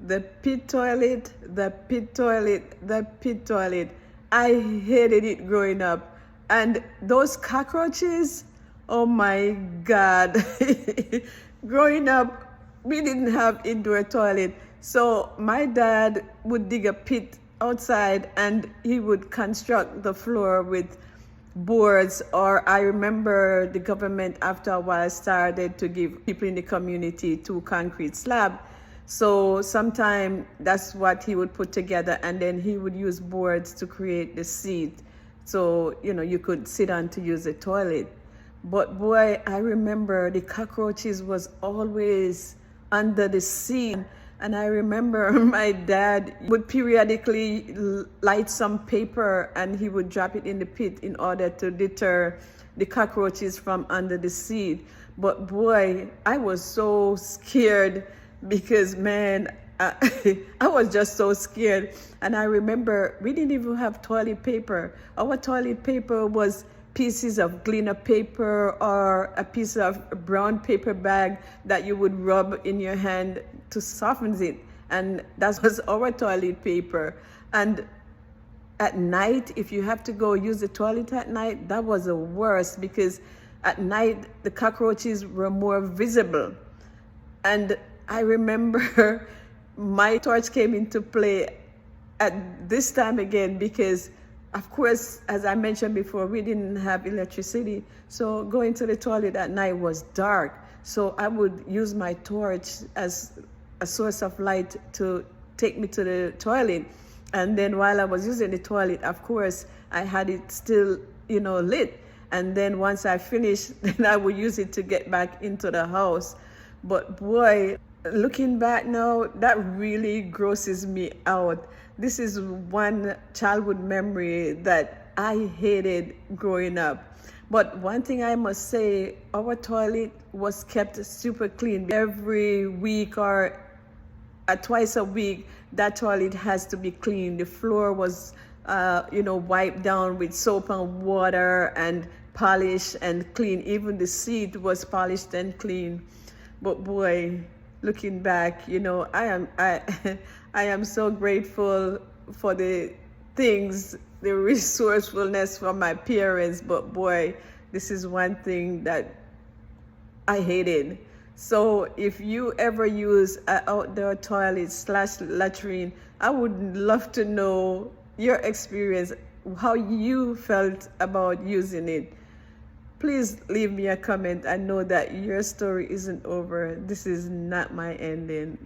The pit toilet, the pit toilet, the pit toilet. I hated it growing up. And those cockroaches, oh my God. Growing up, we didn't have indoor toilet. So my dad would dig a pit outside and he would construct the floor with boards, or I remember the government after a while started to give people in the community 2 concrete slab. So sometime that's what he would put together, and then he would use boards to create the seat. So, you could sit on to use the toilet. But boy, I remember the cockroaches was always under the seat. And I remember my dad would periodically light some paper and he would drop it in the pit in order to deter the cockroaches from under the seat. But boy, I was so scared because, man, I was just so scared. And I remember we didn't even have toilet paper. Our toilet paper was pieces of glitter paper or a piece of brown paper bag that you would rub in your hand to soften it. And that was our toilet paper. And at night, if you have to go use the toilet at night, that was the worst, because at night the cockroaches were more visible. And I remember my torch came into play at this time again, because of course, as I mentioned before, we didn't have electricity. So going to the toilet at night was dark. So I would use my torch as a source of light to take me to the toilet. And then while I was using the toilet, of course, I had it still, lit. And then once I finished, then I would use it to get back into the house. But boy, looking back now, that really grosses me out. This is one childhood memory that I hated growing up. But one thing I must say, our toilet was kept super clean. Every week or twice a week, that toilet has to be clean. The floor was, wiped down with soap and water and polished and clean. Even the seat was polished and clean. But boy, looking back, I am so grateful for the things, the resourcefulness from my parents. But boy, this is one thing that I hated. So if you ever use an outdoor toilet / latrine, I would love to know your experience, how you felt about using it. Please leave me a comment and know that your story isn't over. This is not my ending.